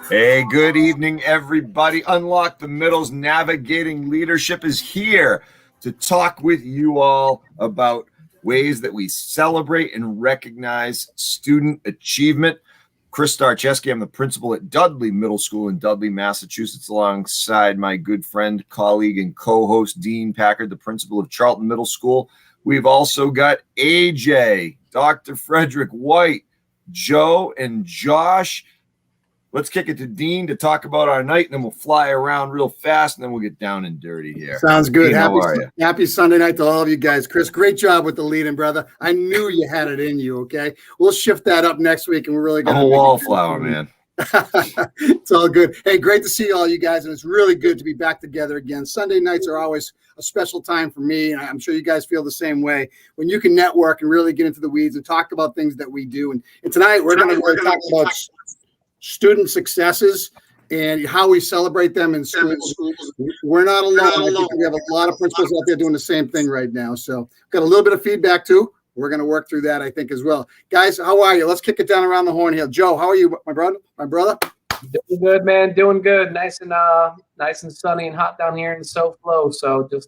Hey, good evening, everybody. Unlock the Middle's Navigating Leadership is here to talk with you all about ways that we celebrate and recognize student achievement. Chris Starcheski, I'm the principal at Dudley Middle School in Dudley, Massachusetts, alongside my good friend, colleague, and co-host, Dean Packard, the principal of Charlton Middle School. We've also got AJ, Dr. Fredrick White, Joe, and Josh. Let's kick it to Dean to talk about our night, and then we'll fly around real fast, and then we'll get down and dirty here. Sounds good. Dean, how are you? Happy Sunday night to all of you guys. Chris, great job with the lead-in, brother. I knew you had it in you, okay? We'll shift that up next week, and we're really going to – I'm a wallflower, man. It's all good. Hey, great to see all you guys, and it's really good to be back together again. Sunday nights are always a special time for me, and I'm sure you guys feel the same way, when you can network and really get into the weeds and talk about things that we do. And tonight we're going to talk about – student successes and how we celebrate them in schools. We're not alone. I think we have a lot of principals out there doing the same thing right now. So got a little bit of feedback too. We're going to work through that, I think, as well. Guys, how are you? Let's kick it down around the horn here. Joe, how are you, my brother? Doing good, man. Doing good. Nice and sunny and hot down here in SoFlo. So just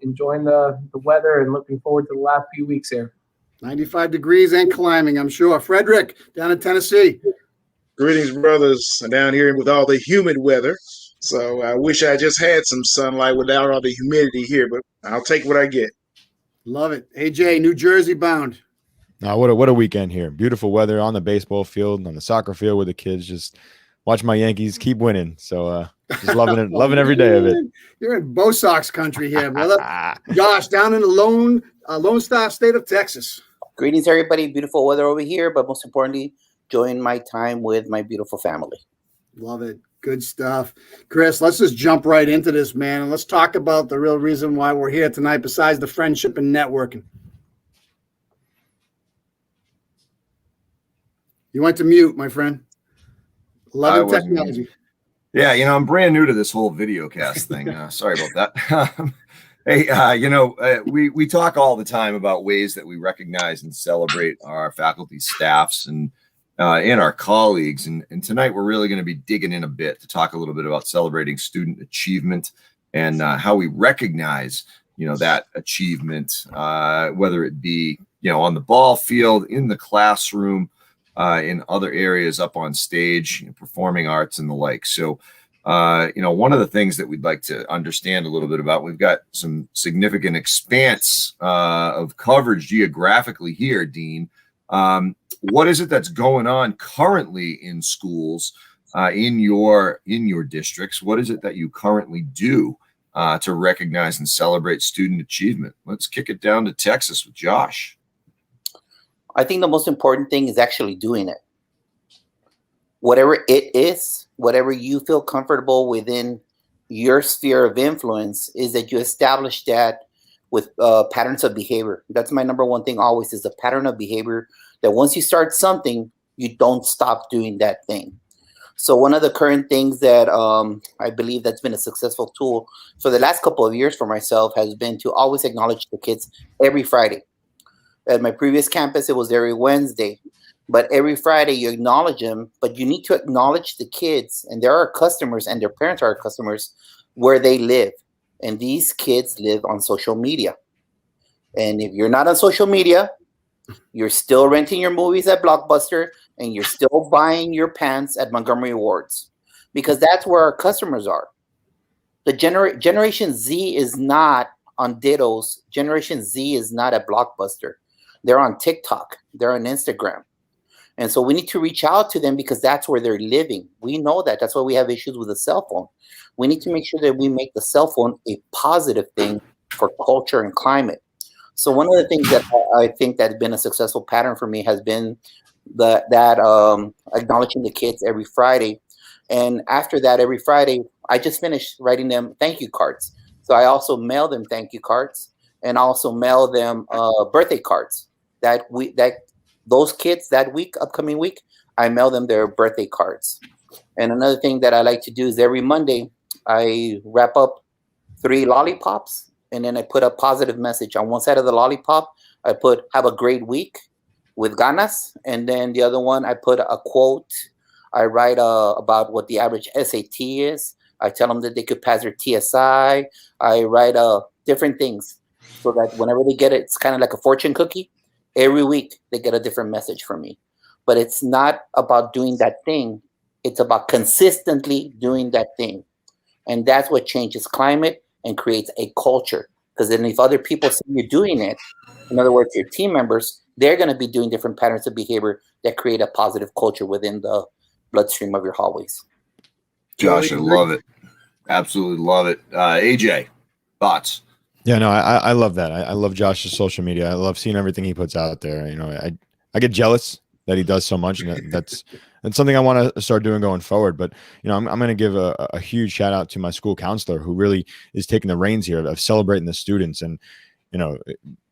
enjoying the weather and looking forward to the last few weeks here. 95 degrees and climbing, I'm sure. Fredrick, down in Tennessee. Greetings, brothers, down here with all the humid weather. So I wish I just had some sunlight without all the humidity here, but I'll take what I get. Love it. AJ, New Jersey bound. What a weekend here. Beautiful weather on the baseball field, on the soccer field with the kids. Just watch my Yankees keep winning. So just loving it, loving every day of it. You're in Bo Sox country here, brother. Josh, down in the Lone Star State of Texas. Greetings, everybody. Beautiful weather over here, but most importantly, enjoying my time with my beautiful family. Love it. Good stuff. Chris, let's just jump right into this, man, and let's talk about the real reason why we're here tonight besides the friendship and networking. You went to mute, my friend. Loving technology. Yeah, I'm brand new to this whole video cast thing. Sorry about that. Hey, we talk all the time about ways that we recognize and celebrate our faculty, staffs, and our colleagues. And tonight we're really going to be digging in a bit to talk a little bit about celebrating student achievement and how we recognize, that achievement, whether it be, on the ball field, in the classroom, in other areas, up on stage, performing arts and the like. So, one of the things that we'd like to understand a little bit about, we've got some significant expanse of coverage geographically here, Dean. What is it that's going on currently in schools, in your districts? What is it that you currently do to recognize and celebrate student achievement? Let's kick it down to Texas with Josh. I think the most important thing is actually doing it. Whatever it is, whatever you feel comfortable within your sphere of influence, is that you establish that with patterns of behavior. That's my number one thing always, is a pattern of behavior, that once you start something, you don't stop doing that thing. So one of the current things that I believe that's been a successful tool for the last couple of years for myself has been to always acknowledge the kids every Friday. At my previous campus, it was every Wednesday. But every Friday you acknowledge them, but you need to acknowledge the kids, and there are customers and their parents are customers, where they live. And these kids live on social media. And if you're not on social media, you're still renting your movies at Blockbuster, and you're still buying your pants at Montgomery Wards, because that's where our customers are. The Generation Z is not on Dittos. Generation Z is not at Blockbuster. They're on TikTok. They're on Instagram. And so we need to reach out to them, because that's where they're living. We know that. That's why we have issues with the cell phone. We need to make sure that we make the cell phone a positive thing for culture and climate. So one of the things that I think that's been a successful pattern for me has been that acknowledging the kids every Friday. And after that, every Friday, I just finished writing them thank you cards. So I also mail them thank you cards, and also mail them birthday cards. Those kids that upcoming week, I mail them their birthday cards. And another thing that I like to do is every Monday, I wrap up 3 lollipops, and then I put a positive message on one side of the lollipop. I put, have a great week. with ganas, and then the other one I put a quote. I write about what the average SAT is. I tell them that they could pass their TSI. I write different things so that whenever they get it, it's kind of like a fortune cookie. Every week they get a different message from me. But it's not about doing that thing. It's about consistently doing that thing. And that's what changes climate and creates a culture. Because then if other people see you doing it, in other words, your team members, they're going to be doing different patterns of behavior that create a positive culture within the bloodstream of your hallways. Josh, I love it. Absolutely love it. AJ, thoughts? Yeah, no, I love that. I love Josh's social media. I love seeing everything he puts out there. You know, I get jealous that he does so much, and that's something I want to start doing going forward. But you know, I'm going to give a huge shout out to my school counselor who really is taking the reins here of celebrating the students. And you know,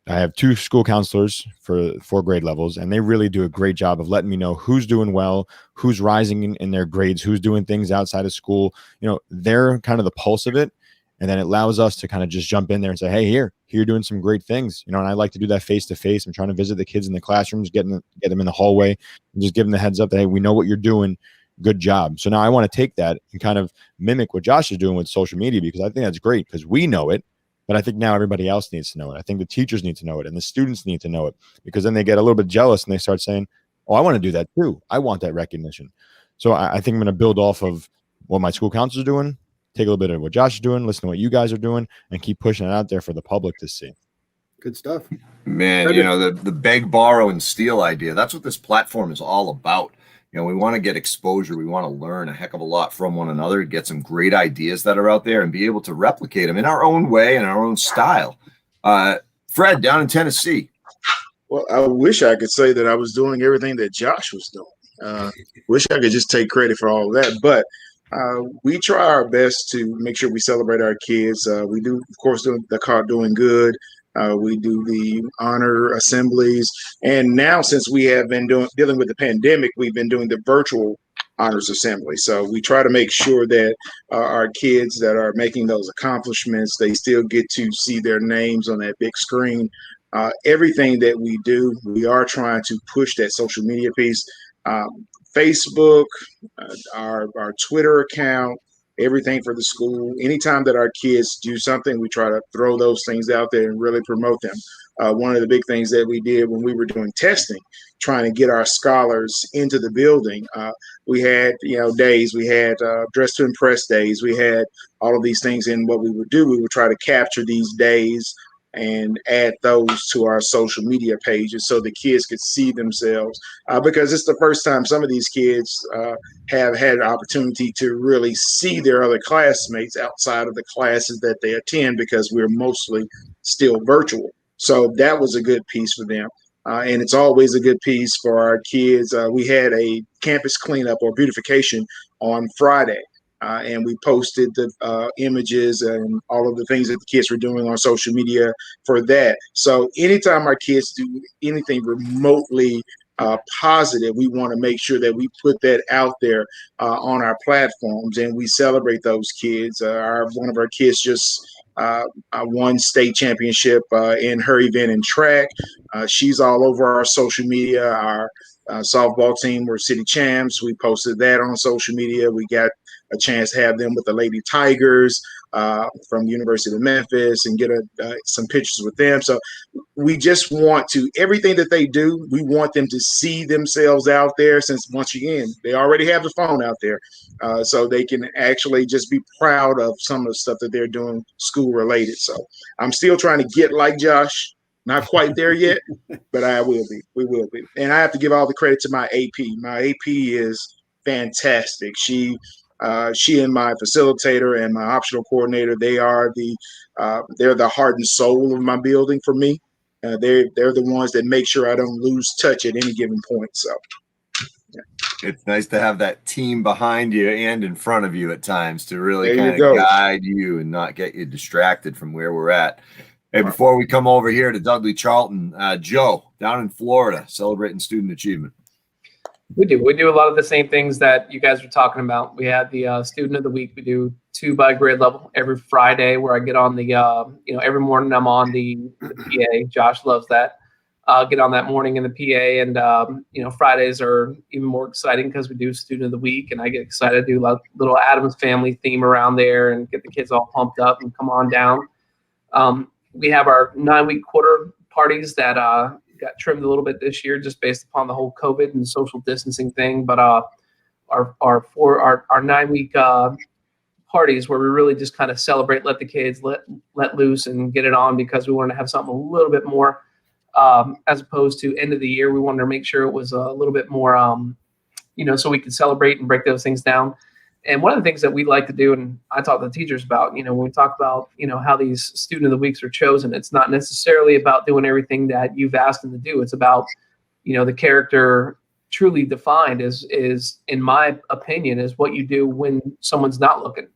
I have 2 school counselors for 4 grade levels, and they really do a great job of letting me know who's doing well, who's rising in their grades, who's doing things outside of school. You know, they're kind of the pulse of it. And then it allows us to kind of just jump in there and say, hey, here you're doing some great things. You know, and I like to do that face to face. I'm trying to visit the kids in the classrooms, get them in the hallway and just give them the heads up that, hey, we know what you're doing. Good job. So now I want to take that and kind of mimic what Josh is doing with social media, because I think that's great because we know it. But I think now everybody else needs to know it. I think the teachers need to know it and the students need to know it, because then they get a little bit jealous and they start saying, oh, I want to do that too. I want that recognition. So I think I'm going to build off of what my school counselor is doing, take a little bit of what Josh is doing, listen to what you guys are doing, and keep pushing it out there for the public to see. Good stuff. Man, you know, the beg, borrow, and steal idea, that's what this platform is all about. You know, we want to get exposure. We want to learn a heck of a lot from one another, get some great ideas that are out there and be able to replicate them in our own way and our own style. Fred, down in Tennessee. Well, I wish I could say that I was doing everything that Josh was doing. Wish I could just take credit for all of that. But we try our best to make sure we celebrate our kids. We do, of course, the car doing good. We do the honor assemblies. And now, since we have been dealing with the pandemic, we've been doing the virtual honors assembly. So we try to make sure that our kids that are making those accomplishments, they still get to see their names on that big screen. Everything that we do, we are trying to push that social media piece. Facebook, our Twitter account, everything for the school. Anytime that our kids do something, we try to throw those things out there and really promote them. One of the big things that we did when we were doing testing, trying to get our scholars into the building, we had, days, we had dress to impress days, we had all of these things. And what we would do, we would try to capture these days and add those to our social media pages so the kids could see themselves, because it's the first time some of these kids have had an opportunity to really see their other classmates outside of the classes that they attend, because we're mostly still virtual. So that was a good piece for them. And it's always a good piece for our kids. We had a campus cleanup or beautification on Friday. And we posted the images and all of the things that the kids were doing on social media for that. So anytime our kids do anything remotely positive, we want to make sure that we put that out there on our platforms and we celebrate those kids. One of our kids just won state championship in her event in track. She's all over our social media. Our softball team were city champs. We posted that on social media. We got a chance to have them with the Lady Tigers from the University of Memphis and get some pictures with them. So we just want to, everything that they do, we want them to see themselves out there, since once again, they already have the phone out there. So they can actually just be proud of some of the stuff that they're doing school related. So I'm still trying to get like Josh. Not quite there yet, but I will be. We will be. And I have to give all the credit to my AP. My AP is fantastic. She and my facilitator and my optional coordinator, they're the heart and soul of my building for me. They're the ones that make sure I don't lose touch at any given point. So yeah. It's nice to have that team behind you and in front of you at times to really kind of guide you and not get you distracted from where we're at. Hey, before we come over here to Dudley Charlton, Joe, down in Florida, celebrating student achievement. We do a lot of the same things that you guys were talking about. We had the student of the week. We do 2 by grade level every Friday, where I get on the every morning I'm on the PA. Josh loves that. get on that morning in the PA. And, Fridays are even more exciting because we do Student of the Week, and I get excited to do a little Addams Family theme around there and get the kids all pumped up and come on down. We have our 9-week quarter parties that got trimmed a little bit this year just based upon the whole COVID and social distancing thing. But our 9-week parties where we really just kind of celebrate, let the kids let loose and get it on, because we wanted to have something a little bit more as opposed to end of the year. We wanted to make sure it was a little bit more, so we could celebrate and break those things down. And one of the things that we like to do, and I talk to the teachers about, when we talk about, how these Student of the Weeks are chosen, it's not necessarily about doing everything that you've asked them to do. It's about, the character truly defined is, in my opinion, is what you do when someone's not looking.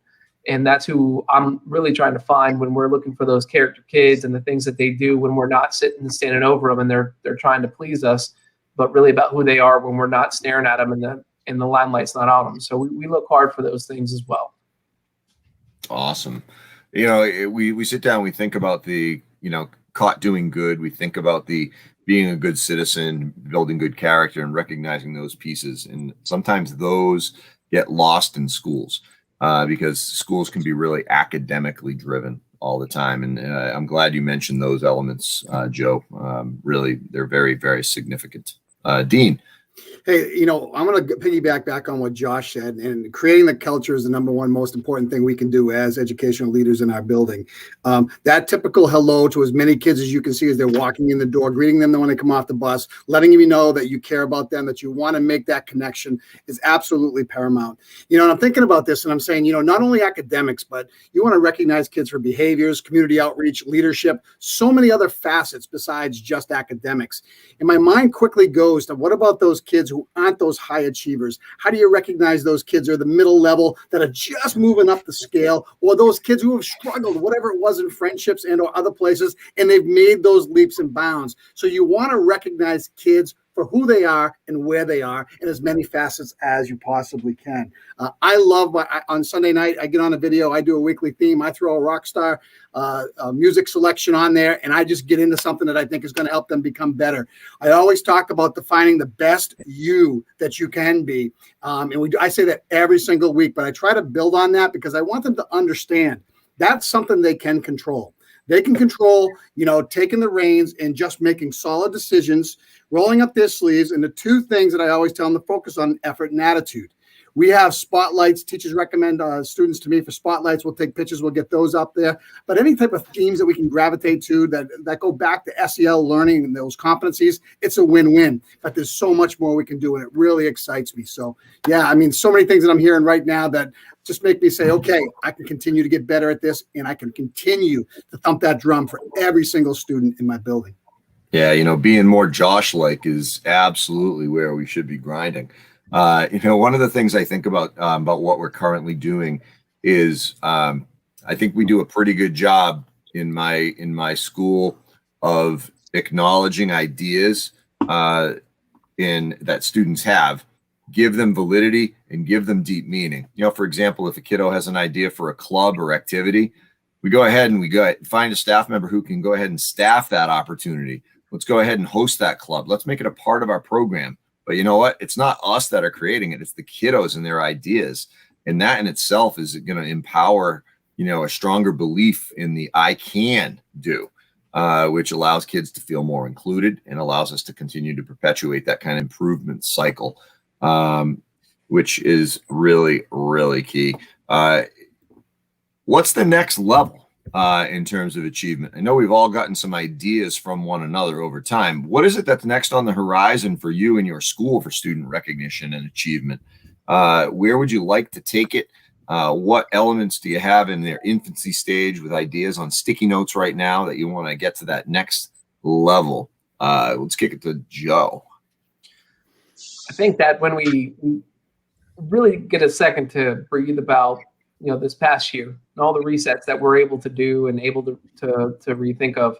And that's who I'm really trying to find when we're looking for those character kids, and the things that they do when we're not sitting and standing over them and they're trying to please us, but really about who they are when we're not staring at them and the limelight's not on them. So we look hard for those things as well. Awesome. We sit down, we think about the, caught doing good. We think about the being a good citizen, building good character, and recognizing those pieces. And sometimes those get lost in schools because schools can be really academically driven all the time. And I'm glad you mentioned those elements, Joe. Really, they're very, very significant. Dean. Hey, I'm going to piggyback back on what Josh said, and creating the culture is the number one most important thing we can do as educational leaders in our building. That typical hello to as many kids as you can see as they're walking in the door, greeting them when they come off the bus, letting them know that you care about them, that you want to make that connection is absolutely paramount. And I'm thinking about this and I'm saying, not only academics, but you want to recognize kids for behaviors, community outreach, leadership, so many other facets besides just academics. And my mind quickly goes to, what about those kids who aren't those high achievers? How do you recognize those kids are the middle level that are just moving up the scale, or those kids who have struggled, whatever it was in friendships and or other places, and they've made those leaps and bounds? So you want to recognize kids for who they are and where they are in as many facets as you possibly can. I love on Sunday night, I get on a video, I do a weekly theme, I throw a rock star music selection on there, and I just get into something that I think is going to help them become better. I always talk about defining the best you that you can be. I say that every single week, but I try to build on that because I want them to understand that's something they can control. They can control, taking the reins and just making solid decisions, rolling up their sleeves. And the two things that I always tell them to focus on: effort and attitude. We have spotlights. Teachers recommend students to me for spotlights. We'll take pictures. We'll get those up there. But any type of themes that we can gravitate to that go back to SEL learning and those competencies, it's a win-win. But there's so much more we can do, and it really excites me. So, yeah, so many things that I'm hearing right now that just make me say, okay, I can continue to get better at this, and I can continue to thump that drum for every single student in my building. Yeah, being more Josh-like is absolutely where we should be grinding. One of the things I think about what we're currently doing is I think we do a pretty good job in my school of acknowledging ideas that students have, give them validity, and give them deep meaning. For example, if a kiddo has an idea for a club or activity, we go ahead and find a staff member who can go ahead and staff that opportunity. Let's go ahead and host that club. Let's make it a part of our program. But you know what? It's not us that are creating it. It's the kiddos and their ideas. And that in itself is going to empower, a stronger belief in the I can do, which allows kids to feel more included and allows us to continue to perpetuate that kind of improvement cycle, which is really, really key. What's the next level in terms of achievement? I know we've all gotten some ideas from one another over time. What is it that's next on the horizon for you and your school for student recognition and achievement? Where would you like to take it? What elements do you have in their infancy stage with ideas on sticky notes right now that you want to get to that next level? Let's kick it to Joe. I think that when we really get a second to breathe about this past year and all the resets that we're able to do and able to rethink of,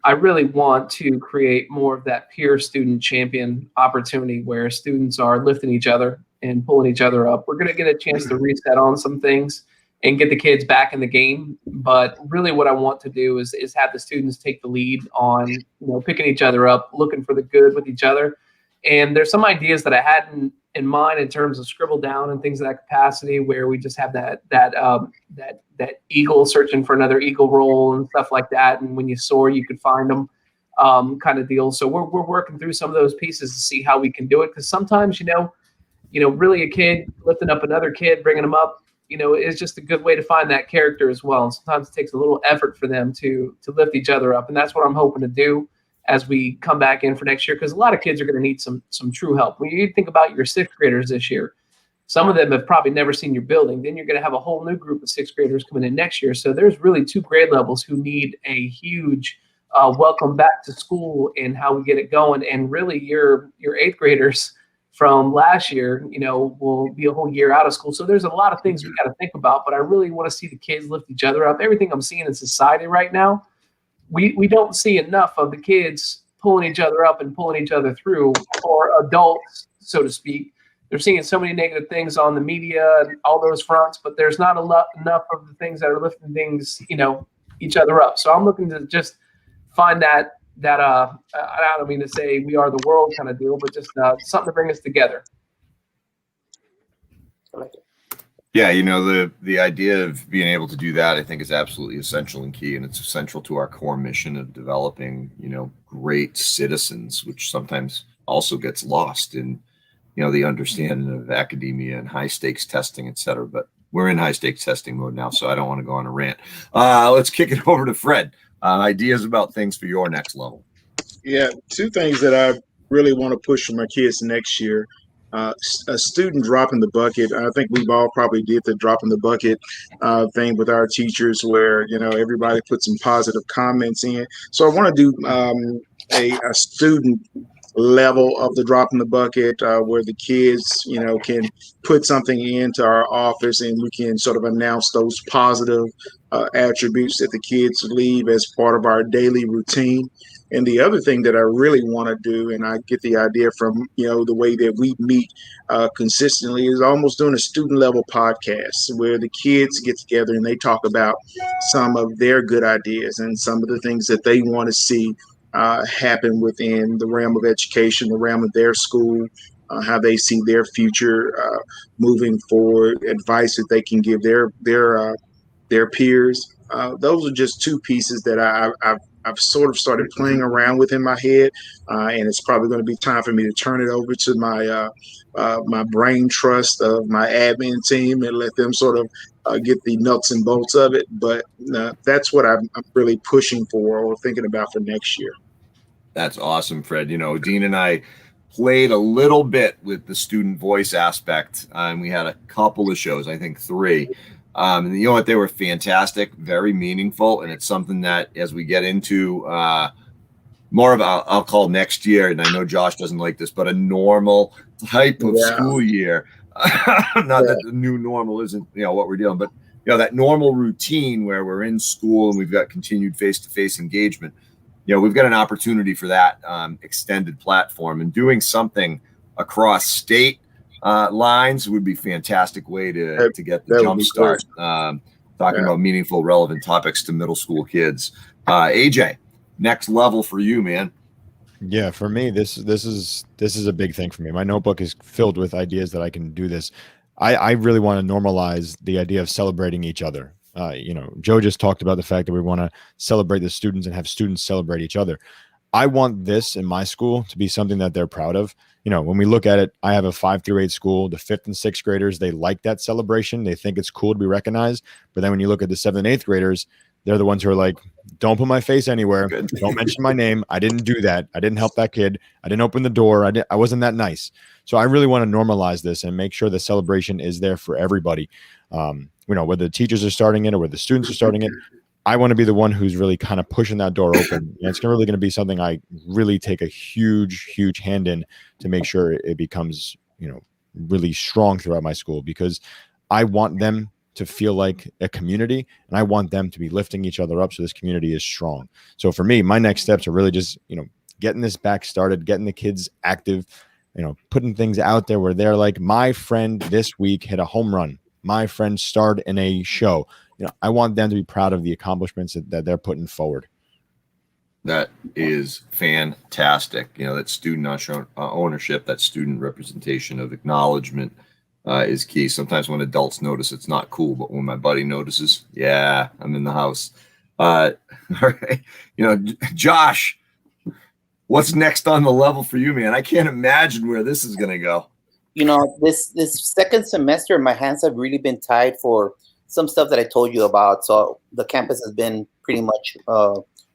I really want to create more of that peer student champion opportunity where students are lifting each other and pulling each other up. We're going to get a chance to reset on some things and get the kids back in the game. But really what I want to do is have the students take the lead on, picking each other up, looking for the good with each other. And there's some ideas that I had in mind in terms of scribble down and things of that capacity, where we just have that eagle searching for another eagle roll and stuff like that. And when you soar, you could find them, kind of deal. So we're working through some of those pieces to see how we can do it. Because sometimes, really a kid lifting up another kid, bringing them up, is just a good way to find that character as well. And sometimes it takes a little effort for them to lift each other up. And that's what I'm hoping to do as we come back in for next year, because a lot of kids are going to need some true help. When you think about your sixth graders this year, some of them have probably never seen your building. Then you're going to have a whole new group of sixth graders coming in next year. So there's really 2 grade levels who need a huge welcome back to school and how we get it going. And really your eighth graders from last year, will be a whole year out of school. So there's a lot of things we got to think about, but I really want to see the kids lift each other up. Everything I'm seeing in society right now, we don't see enough of the kids pulling each other up and pulling each other through, or adults, so to speak. They're seeing so many negative things on the media and all those fronts, but there's not enough of the things that are lifting things, each other up. So I'm looking to just find that I don't mean to say we are the world kind of deal, but just something to bring us together. I like it. Yeah, the idea of being able to do that, I think, is absolutely essential and key, and it's essential to our core mission of developing, great citizens, which sometimes also gets lost in, the understanding of academia and high stakes testing, et cetera. But we're in high stakes testing mode now, so I don't want to go on a rant. Let's kick it over to Fred. Ideas about things for your next level. Yeah, 2 things that I really want to push for my kids next year. A student dropping the bucket. I think we've all probably did the dropping the bucket thing with our teachers, where everybody put some positive comments in. So I want to do a student level of the drop in the bucket, where the kids can put something into our office and we can sort of announce those positive attributes that the kids leave as part of our daily routine. And the other thing that I really want to do, and I get the idea from the way that we meet consistently, is almost doing a student level podcast where the kids get together and they talk about some of their good ideas and some of the things that they want to see happen within the realm of education, the realm of their school, how they see their future moving forward, advice that they can give their peers. Those are just 2 pieces that I've sort of started playing around with in my head, and it's probably going to be time for me to turn it over to my brain trust of my admin team and let them sort of get the nuts and bolts of it. But that's what I'm really pushing for or thinking about for next year. That's awesome, Fred. Dean and I played a little bit with the student voice aspect, and we had a couple of shows, I think 3. And you know what? They were fantastic, very meaningful, and it's something that as we get into more of I'll call next year, and I know Josh doesn't like this, but a normal type of school year. Not that the new normal isn't what we're doing, but that normal routine where we're in school and we've got continued face-to-face engagement. We've got an opportunity for that extended platform, and doing something across state lines would be a fantastic way to get the jump start. Talking about meaningful, relevant topics to middle school kids. AJ, next level for you, man. Yeah, for me, this is a big thing for me. My notebook is filled with ideas that I can do this. I really want to normalize the idea of celebrating each other. Joe just talked about the fact that we want to celebrate the students and have students celebrate each other. I want this in my school to be something that they're proud of. When we look at it, I have a 5 through 8 school. The 5th and 6th graders, they like that celebration. They think it's cool to be recognized. But then when you look at the 7th and 8th graders, they're the ones who are like, don't put my face anywhere. Don't mention my name. I didn't do that. I didn't help that kid. I didn't open the door. I wasn't that nice. So I really want to normalize this and make sure the celebration is there for everybody. Whether the teachers are starting it or whether the students are starting it, I want to be the one who's really kind of pushing that door open. And it's really going to be something I really take a huge, huge hand in to make sure it becomes, really strong throughout my school, because I want them to feel like a community and I want them to be lifting each other up so this community is strong. So for me, my next steps are really just, getting this back started, getting the kids active, putting things out there where they're like, my friend this week hit a home run. my friend starred in a show. You know, I want them to be proud of the accomplishments that they're putting forward. That is fantastic. You know, that student ownership, that student representation of acknowledgement is key. Sometimes when adults notice, it's not cool, but when my buddy notices, yeah, I'm in the house. All right. You know, Josh, what's next on the level for you, man? I can't imagine where this is going to go. You know, this second semester, my hands have really been tied for some stuff that I told you about. So the campus has been pretty much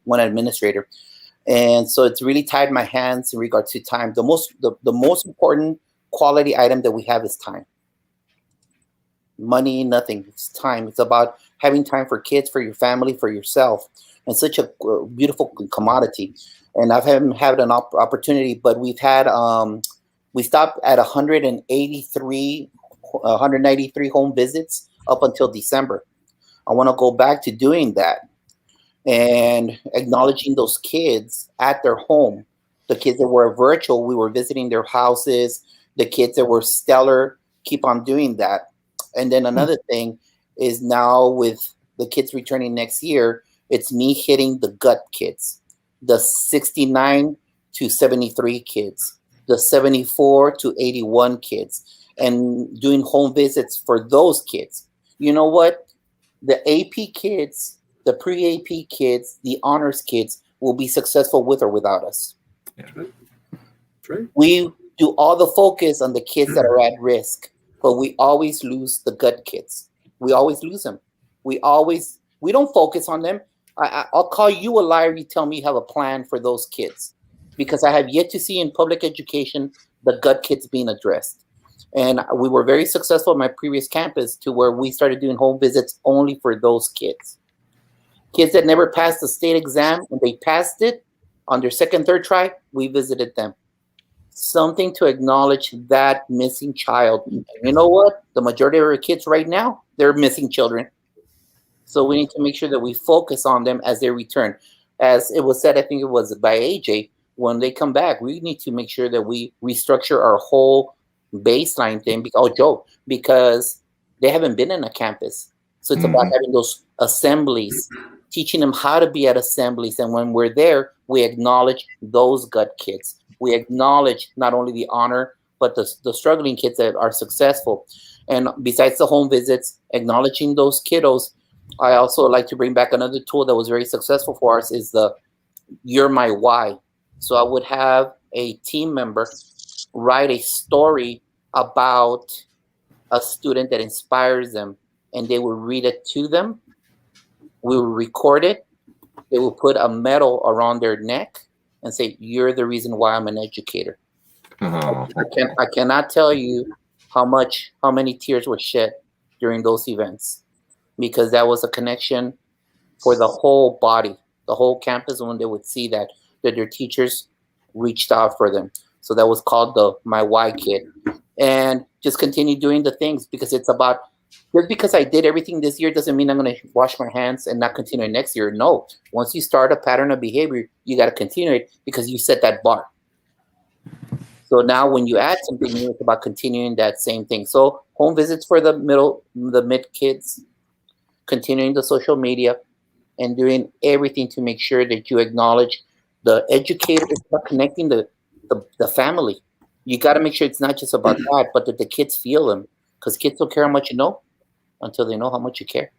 one administrator, and so it's really tied my hands in regards to time. The most important quality item that we have is time. Money, nothing. It's time. It's about having time for kids, for your family, for yourself, and such a beautiful commodity. And I've had an opportunity, but we've had we stopped at 193 home visits up until December. I want to go back to doing that and acknowledging those kids at their home. The kids that were virtual, we were visiting their houses. The kids that were stellar, keep on doing that. And then another thing is now with the kids returning next year, it's me hitting the gut kids, the 69 to 73 kids, the 74 to 81 kids, and doing home visits for those kids. You know what? The AP kids, the pre-AP kids, the honors kids will be successful with or without us. Yeah. That's right. We do all the focus on the kids that are at risk, but we always lose the gut kids. We always lose them. We don't focus on them. I'll call you a liar. You tell me you have a plan for those kids, because I have yet to see in public education the gut kids being addressed. And we were very successful at my previous campus to where we started doing home visits only for those kids. Kids that never passed the state exam, and they passed it on their second, third try, we visited them. Something to acknowledge that missing child. And you know what? The majority of our kids right now, they're missing children. So we need to make sure that we focus on them as they return. As it was said, I think it was by AJ, when they come back, we need to make sure that we restructure our whole baseline thing, because they haven't been in a campus. So it's about having those assemblies, teaching them how to be at assemblies. And when we're there, we acknowledge those gut kids. We acknowledge not only the honor, but the struggling kids that are successful. And besides the home visits, acknowledging those kiddos, I also like to bring back another tool that was very successful for us is the You're My Why. So I would have a team member write a story about a student that inspires them, and they will read it to them. We will record it. They will put a medal around their neck and say, "You're the reason why I'm an educator." Oh. I cannot tell you how many tears were shed during those events, because that was a connection for the whole body, the whole campus, when they would see that their teachers reached out for them. So that was called the My Why Kid. And just continue doing the things, because it's about, just because I did everything this year doesn't mean I'm going to wash my hands and not continue next year. No, once you start a pattern of behavior, you got to continue it because you set that bar. So now when you add something new, it's about continuing that same thing. So home visits for the mid kids, continuing the social media, and doing everything to make sure that you acknowledge the educator. It's about connecting the family. You got to make sure it's not just about that, but that the kids feel them, because kids don't care how much you know until they know how much you care.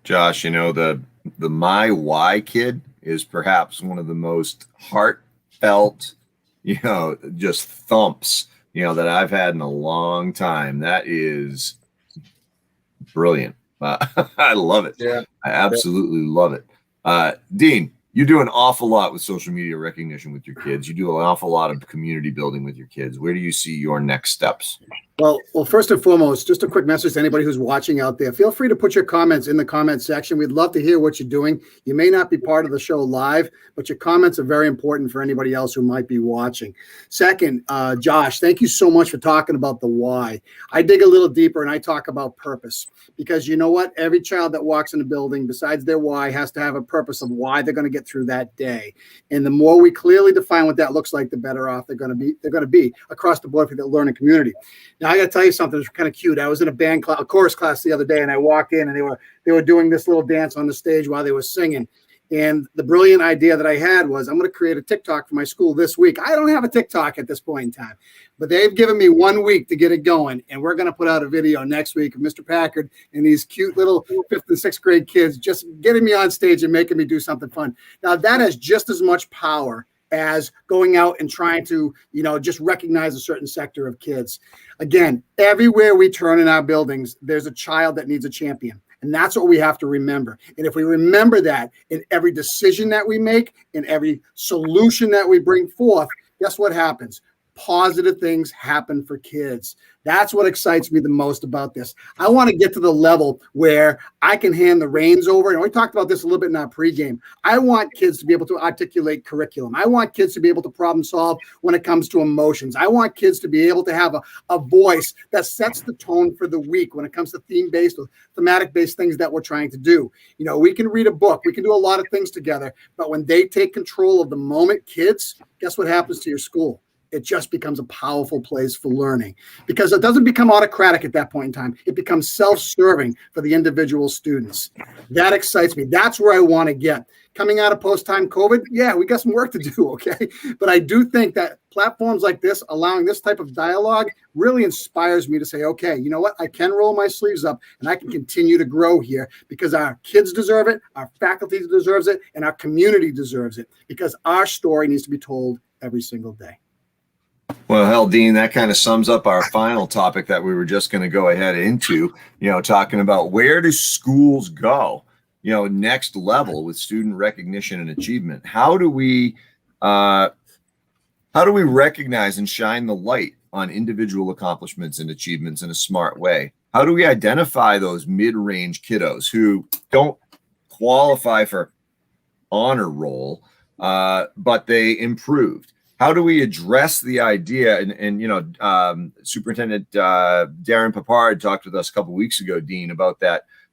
Josh, you know, the My Why Kid is perhaps one of the most heartfelt, you know, just thumps, you know, that I've had in a long time. That is brilliant. I love it. Yeah, I absolutely love it. Dean, you do an awful lot with social media recognition with your kids. You do an awful lot of community building with your kids. Where do you see your next steps? Well, first and foremost, just a quick message to anybody who's watching out there. Feel free to put your comments in the comment section. We'd love to hear what you're doing. You may not be part of the show live, but your comments are very important for anybody else who might be watching. Second, Josh, thank you so much for talking about the why. I dig a little deeper and I talk about purpose, because you know what? Every child that walks in the building, besides their why, has to have a purpose of why they're going to get through that day. And the more we clearly define what that looks like, the better off they're going to be across the board for the learning community. Now, Now I got to tell you something that's kind of cute. I was in a chorus class the other day, and I walked in, and they were doing this little dance on the stage while they were singing. And the brilliant idea that I had was, I'm going to create a TikTok for my school this week. I don't have a TikTok at this point in time, but they've given me 1 week to get it going. And we're going to put out a video next week of Mr. Packard and these cute little 5th and 6th grade kids just getting me on stage and making me do something fun. Now, that has just as much power as going out and trying to, just recognize a certain sector of kids. Again, everywhere we turn in our buildings, there's a child that needs a champion. And that's what we have to remember. And if we remember that in every decision that we make, in every solution that we bring forth, guess what happens? Positive things happen for kids. That's what excites me the most about this. I want to get to the level where I can hand the reins over. And we talked about this a little bit in our pregame. I want kids to be able to articulate curriculum. I want kids to be able to problem solve when it comes to emotions. I want kids to be able to have a voice that sets the tone for the week when it comes to theme-based or thematic-based things that we're trying to do. We can read a book. We can do a lot of things together. But when they take control of the moment, kids, guess what happens to your school? It just becomes a powerful place for learning, because it doesn't become autocratic at that point in time. It becomes self-serving for the individual students. That excites me. That's where I want to get. Coming out of post-time COVID, yeah, we got some work to do, okay? But I do think that platforms like this, allowing this type of dialogue, really inspires me to say, okay, you know what? I can roll my sleeves up and I can continue to grow here, because our kids deserve it, our faculty deserves it, and our community deserves it, because our story needs to be told every single day. Well, hell, Dean, that kind of sums up our final topic that we were just going to go ahead into, talking about where do schools go, next level with student recognition and achievement. How do we recognize and shine the light on individual accomplishments and achievements in a smart way? How do we identify those mid-range kiddos who don't qualify for honor roll, but they improved? How do we address the idea? And Superintendent Darren Papard talked with us a couple of weeks ago, Dean, about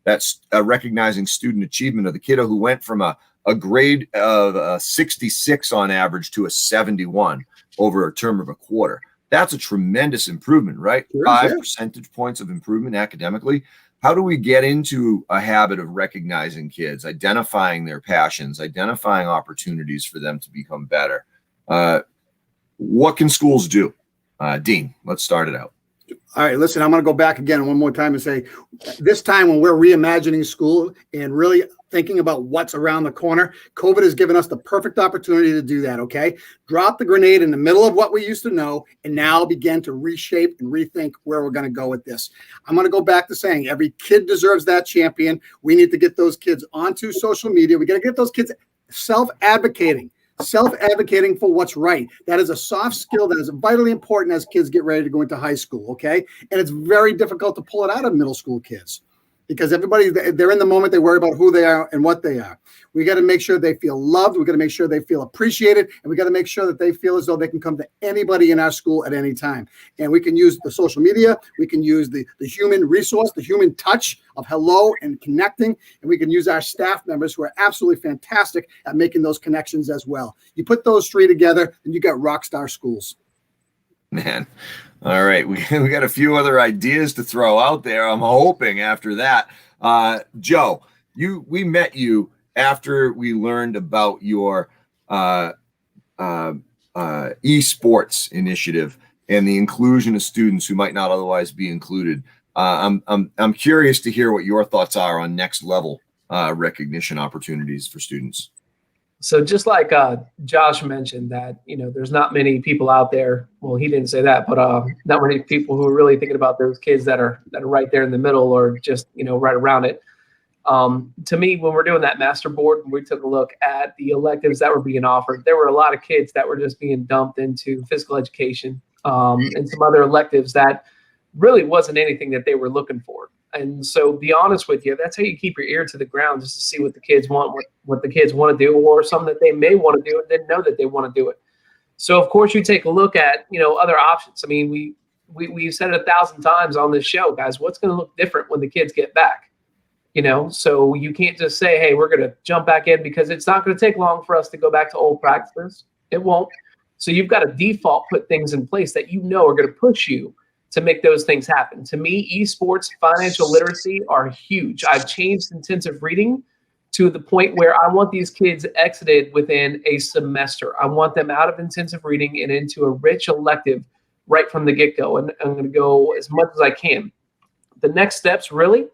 that's recognizing student achievement of the kiddo who went from a grade of a 66 on average to a 71 over a term of a quarter. That's a tremendous improvement, right? Sure, 5 yeah. percentage points of improvement academically. How do we get into a habit of recognizing kids, identifying their passions, identifying opportunities for them to become better? What can schools do? Dean, let's start it out. All right, listen, I'm going to go back again one more time and say, this time when we're reimagining school and really thinking about what's around the corner, COVID has given us the perfect opportunity to do that, okay? Drop the grenade in the middle of what we used to know and now begin to reshape and rethink where we're going to go with this. I'm going to go back to saying every kid deserves that champion. We need to get those kids onto social media. We got to get those kids self-advocating for what's right. That is a soft skill that is vitally important as kids get ready to go into high school, okay? And it's very difficult to pull it out of middle school kids, because they're in the moment, they worry about who they are and what they are. We got to make sure they feel loved. We got to make sure they feel appreciated. And we got to make sure that they feel as though they can come to anybody in our school at any time. And we can use the social media. We can use the human resource, the human touch of hello and connecting. And we can use our staff members who are absolutely fantastic at making those connections as well. You put those three together and you got rock star schools. Man. All right. We got a few other ideas to throw out there. I'm hoping after that. Joe, we met you after we learned about your esports initiative and the inclusion of students who might not otherwise be included. I'm curious to hear what your thoughts are on next level recognition opportunities for students. So just like Josh mentioned that, there's not many people out there. Well, he didn't say that, but not many people who are really thinking about those kids that are right there in the middle or just, right around it. To me, when we're doing that master board, we took a look at the electives that were being offered. There were a lot of kids that were just being dumped into physical education and some other electives that really wasn't anything that they were looking for. And so be honest with you, that's how you keep your ear to the ground, just to see what the kids want, what the kids want to do, or something that they may want to do and didn't know that they want to do it. So of course you take a look at, other options. I mean, we've said it 1,000 times on this show, guys, what's going to look different when the kids get back? So you can't just say, hey, we're going to jump back in, because it's not going to take long for us to go back to old practices. It won't. So you've got to default put things in place that are going to push you to make those things happen. To me, esports, financial literacy are huge. I've changed intensive reading to the point where I want these kids exited within a semester. I want them out of intensive reading and into a rich elective right from the get-go. And I'm going to go as much as I can. The next steps, really,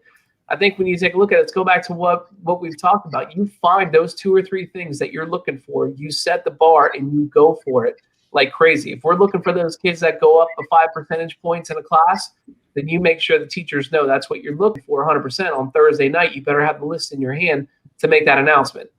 I think when you take a look at it, let's go back to what we've talked about. You find those 2 or 3 things that you're looking for. You set the bar and you go for it like crazy. If we're looking for those kids that go up to 5 percentage points in a class, then you make sure the teachers know that's what you're looking for 100% on Thursday night. You better have the list in your hand to make that announcement.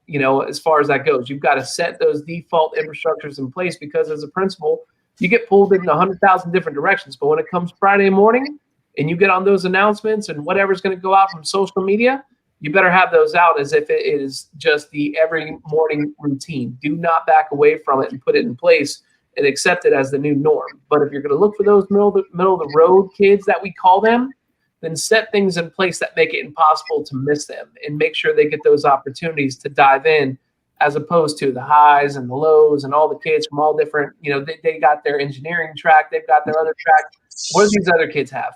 As far as that goes, you've got to set those default infrastructures in place, because as a principal, you get pulled in 100,000 different directions. But when it comes Friday morning and you get on those announcements and whatever's going to go out from social media, you better have those out as if it is just the every morning routine. Do not back away from it and put it in place and accept it as the new norm. But if you're going to look for those middle of the road kids that we call them, then set things in place that make it impossible to miss them and make sure they get those opportunities to dive in, as opposed to the highs and the lows and all the kids from all different, they got their engineering track, they've got their other track. What do these other kids have?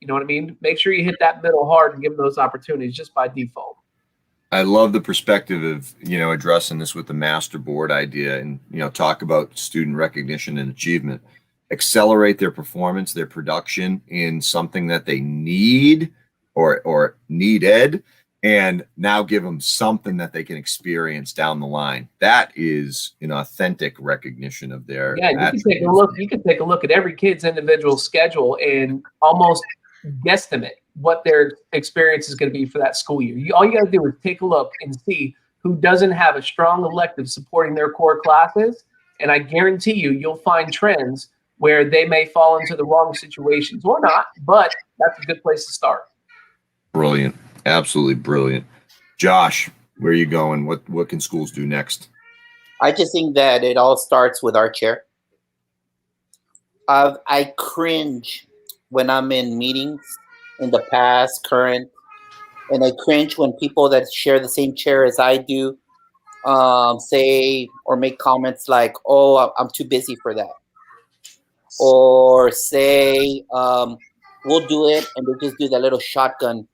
You know what I mean? Make sure you hit that middle hard and give them those opportunities just by default. I love the perspective of, addressing this with the master board idea and, talk about student recognition and achievement. Accelerate their performance, their production in something that they need or needed, and now give them something that they can experience down the line. That is an authentic recognition of their. Yeah, you can take a look. You can take a look at every kid's individual schedule and almost guesstimate what their experience is going to be for that school year. All you got to do is take a look and see who doesn't have a strong elective supporting their core classes, and I guarantee you'll find trends where they may fall into the wrong situations or not, but that's a good place to start. Brilliant. Absolutely brilliant. Josh, where are you going? What can schools do next? I just think that it all starts with our chair. I cringe when I'm in meetings in the past, current, and I cringe when people that share the same chair as I do say or make comments like, "Oh, I'm too busy for that," or say, "We'll do it," and they just do that little shotgun.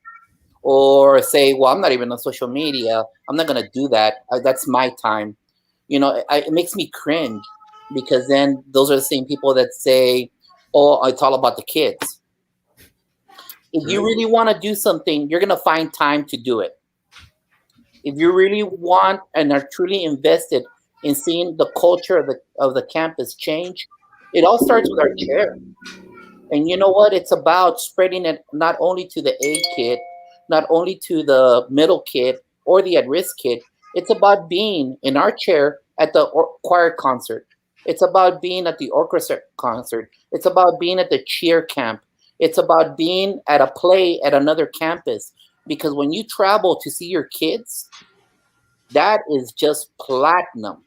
Or say, well, I'm not even on social media. I'm not going to do that. That's my time. It makes me cringe, because then those are the same people that say, oh, it's all about the kids. If you really want to do something, you're going to find time to do it. If you really want and are truly invested in seeing the culture of the campus change, it all starts with our chair. And you know what? It's about spreading it not only to the A kid, not only to the middle kid or the at-risk kid. It's about being in our chair at the choir concert. It's about being at the orchestra concert. It's about being at the cheer camp. It's about being at a play at another campus. Because when you travel to see your kids, that is just platinum.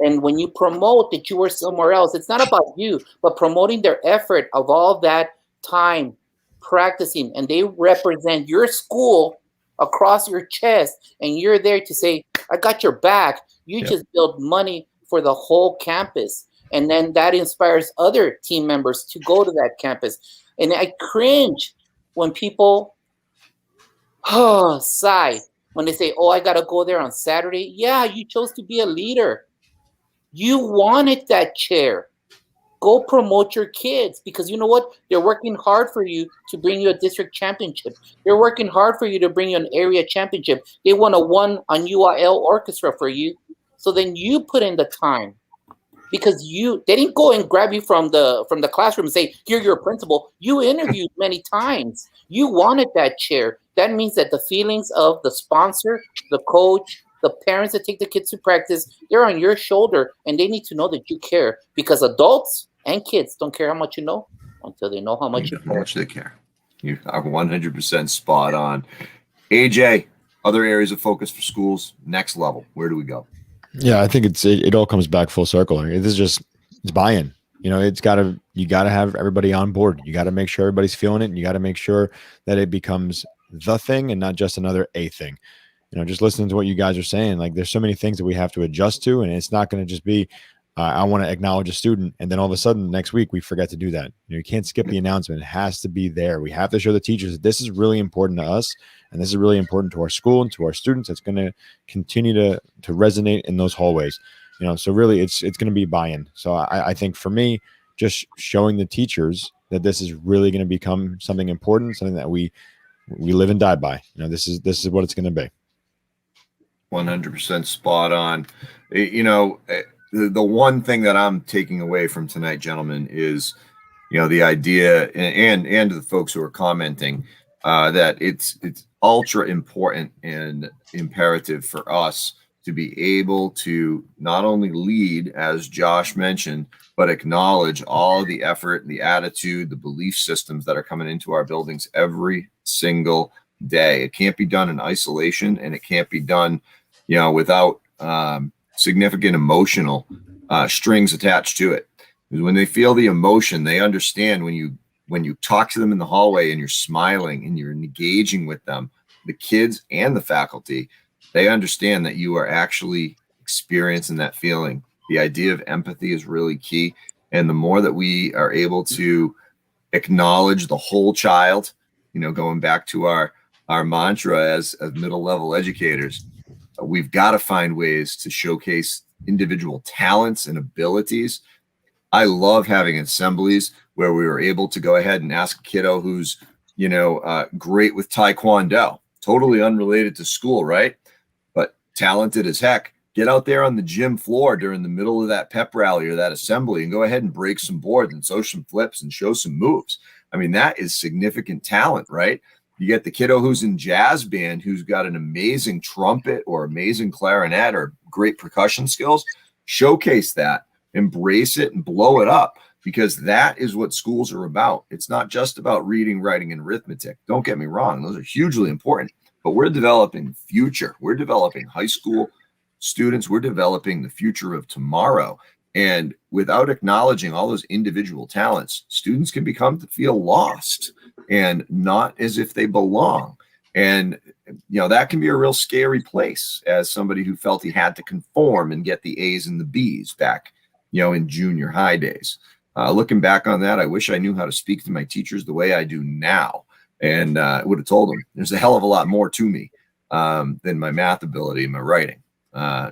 And when you promote that you were somewhere else, it's not about you, but promoting their effort of all that time practicing, and they represent your school across your chest, and you're there to say, I got your back. You just build money for the whole campus. And then that inspires other team members to go to that campus. And I cringe when people sigh when they say, oh, I got to go there on Saturday. Yeah, you chose to be a leader. You wanted that chair. Go promote your kids, because you know what? They're working hard for you to bring you a district championship. They're working hard for you to bring you an area championship. They won a one on UIL orchestra for you. So then you put in the time, because they didn't go and grab you from the classroom and say, here, you're a principal. You interviewed many times. You wanted that chair. That means that the feelings of the sponsor, the coach, the parents that take the kids to practice, they're on your shoulder, and they need to know that you care, because adults and kids don't care how much you know until they know how much you care. How much they care. You are 100% spot on. AJ, other areas of focus for schools, next level. Where do we go? Yeah, I think it all comes back full circle. It's buy-in. You got to have everybody on board. You got to make sure everybody's feeling it, and you got to make sure that it becomes the thing and not just another a thing. Just listening to what you guys are saying, like there's so many things that we have to adjust to, and it's not going to just be I want to acknowledge a student, and then all of a sudden next week we forget to do that. You can't skip the announcement. It has to be there. We have to show the teachers that this is really important to us, and this is really important to our school and to our students. It's going to continue to resonate in those hallways. So really it's going to be buy-in. So I think for me, just showing the teachers that this is really going to become something important, something that we live and die by. This is what it's going to be. 100% spot on. The one thing that I'm taking away from tonight, gentlemen, is the idea, and to the folks who are commenting, that it's ultra important and imperative for us to be able to not only lead, as Josh mentioned, but acknowledge all the effort, the attitude, the belief systems that are coming into our buildings every single day. It can't be done in isolation, and it can't be done, without significant emotional strings attached to it. Because when they feel the emotion, they understand when you talk to them in the hallway and you're smiling and you're engaging with them, the kids and the faculty, they understand that you are actually experiencing that feeling. The idea of empathy is really key. And the more that we are able to acknowledge the whole child, going back to our mantra as middle level educators, we've got to find ways to showcase individual talents and abilities. I love having assemblies where we were able to go ahead and ask a kiddo who's, great with Taekwondo, totally unrelated to school, right? But talented as heck. Get out there on the gym floor during the middle of that pep rally or that assembly and go ahead and break some boards and show some flips and show some moves. I mean, that is significant talent, right? You get the kiddo who's in jazz band, who's got an amazing trumpet or amazing clarinet or great percussion skills. Showcase that, embrace it, and blow it up, because that is what schools are about. It's not just about reading, writing, and arithmetic. Don't get me wrong. Those are hugely important, but we're developing future. We're developing high school students. We're developing the future of tomorrow. And without acknowledging all those individual talents, students can become to feel lost and not as if they belong. And, that can be a real scary place as somebody who felt he had to conform and get the A's and the B's back, in junior high days. Looking back on that, I wish I knew how to speak to my teachers the way I do now. And I would have told them there's a hell of a lot more to me than my math ability and my writing.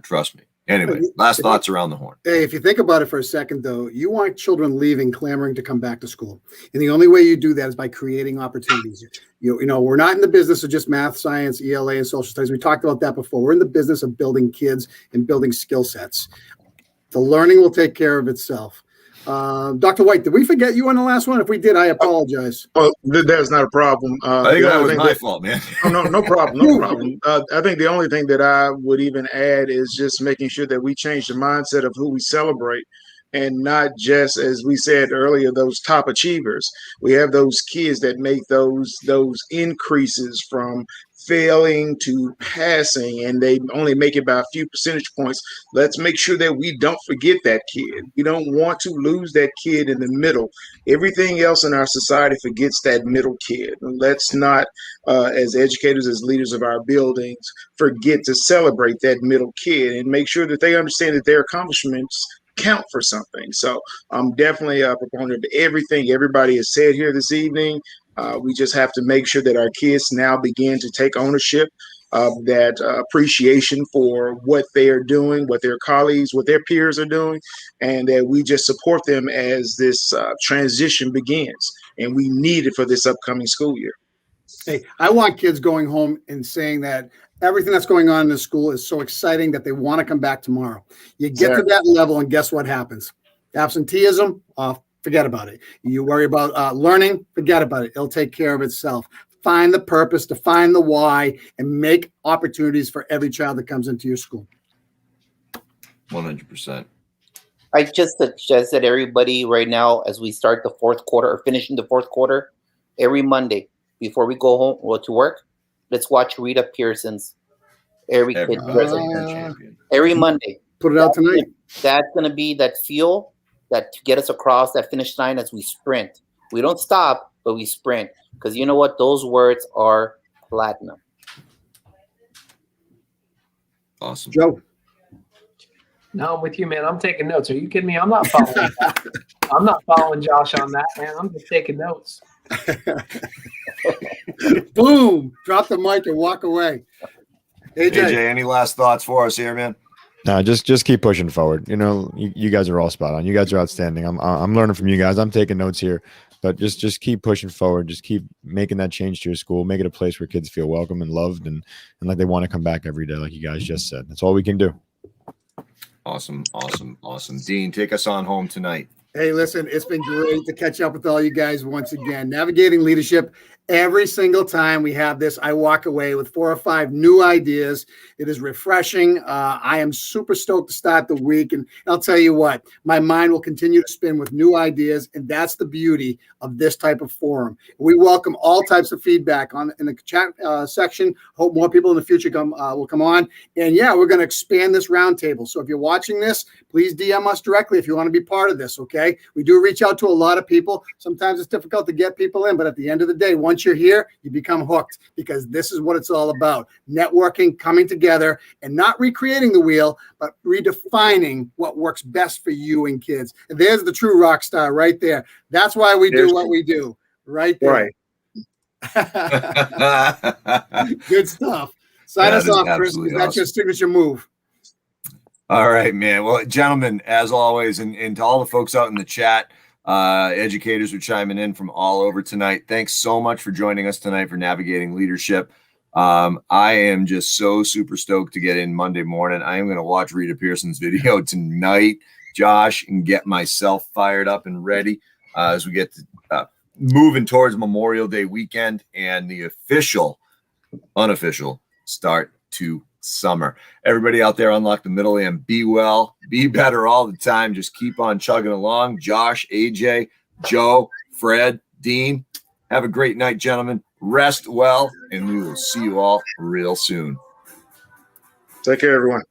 Trust me. Anyway, last thoughts around the horn. Hey, if you think about it for a second, though, you want children leaving, clamoring to come back to school. And the only way you do that is by creating opportunities. We're not in the business of just math, science, ELA, and social studies. We talked about that before. We're in the business of building kids and building skill sets. The learning will take care of itself. Dr. White, did we forget you on the last one? If we did, I apologize. Oh, that's not a problem. I think that was my fault, man. No problem. No problem. I think the only thing that I would even add is just making sure that we change the mindset of who we celebrate, and not just, as we said earlier, those top achievers. We have those kids that make those increases from failing to passing, and they only make it by a few percentage points. Let's make sure that we don't forget that kid. We don't want to lose that kid in the middle. Everything else in our society forgets that middle kid. Let's not, as educators, as leaders of our buildings, forget to celebrate that middle kid and make sure that they understand that their accomplishments count for something. So I'm definitely a proponent of everything everybody has said here this evening. We just have to make sure that our kids now begin to take ownership of that appreciation for what they are doing, what their colleagues, what their peers are doing, and that we just support them as this transition begins. And we need it for this upcoming school year. Hey, I want kids going home and saying that everything that's going on in the school is so exciting that they want to come back tomorrow. You get to that level, and guess what happens? Absenteeism, forget about it. You worry about learning, forget about it. It'll take care of itself. Find the purpose, define the why, and make opportunities for every child that comes into your school. 100%. I just suggest that everybody right now, as we start the fourth quarter or finishing the fourth quarter, every Monday before we go home or to work, let's watch Rita Pearson's Every Kid Present. Every Monday. Put it out tonight. That's going to be that fuel that to get us across that finish line as we sprint. We don't stop, but we sprint. Because you know what? Those words are platinum. Awesome. Joe. No, I'm with you, man. I'm taking notes. Are you kidding me? I'm not following that. I'm not following Josh on that, man. I'm just taking notes. Boom! Drop the mic and walk away. AJ, any last thoughts for us here, man? No, just keep pushing forward. You know, you guys are all spot on. You guys are outstanding. I'm learning from you guys. I'm taking notes here, but just keep pushing forward. Just keep making that change to your school. Make it a place where kids feel welcome and loved, and like they want to come back every day, like you guys just said. That's all we can do. Awesome, awesome, awesome. Dean, take us on home tonight. Hey, listen, it's been great to catch up with all you guys once again. Navigating leadership. Every single time we have this, I walk away with 4 or 5 new ideas. It is refreshing. I am super stoked to start the week. And I'll tell you what, my mind will continue to spin with new ideas. And that's the beauty of this type of forum. We welcome all types of feedback in the chat section. Hope more people in the future will come on. And yeah, we're going to expand this roundtable. So if you're watching this, please DM us directly if you want to be part of this, okay? We do reach out to a lot of people. Sometimes it's difficult to get people in, but at the end of the day, once you're here, you become hooked, because this is what it's all about. Networking, coming together, and not recreating the wheel, but redefining what works best for you and kids. And there's the true rock star right there. That's why we do what we do. Right there. Right. Good stuff. Sign us off, Chris, because that's your signature move. All right, man. Well, gentlemen, as always, and to all the folks out in the chat, educators are chiming in from all over tonight. Thanks so much for joining us tonight for Navigating Leadership. I am just so super stoked to get in Monday morning. I am going to watch Rita Pearson's video tonight, Josh, and get myself fired up and ready as we get to moving towards Memorial Day weekend and the unofficial start to summer. Everybody out there, unlock the middle and be well, be better all the time. Just keep on chugging along. Josh, AJ, Joe, Fred, Dean, have a great night, gentlemen. Rest well, and we will see you all real soon. Take care, everyone.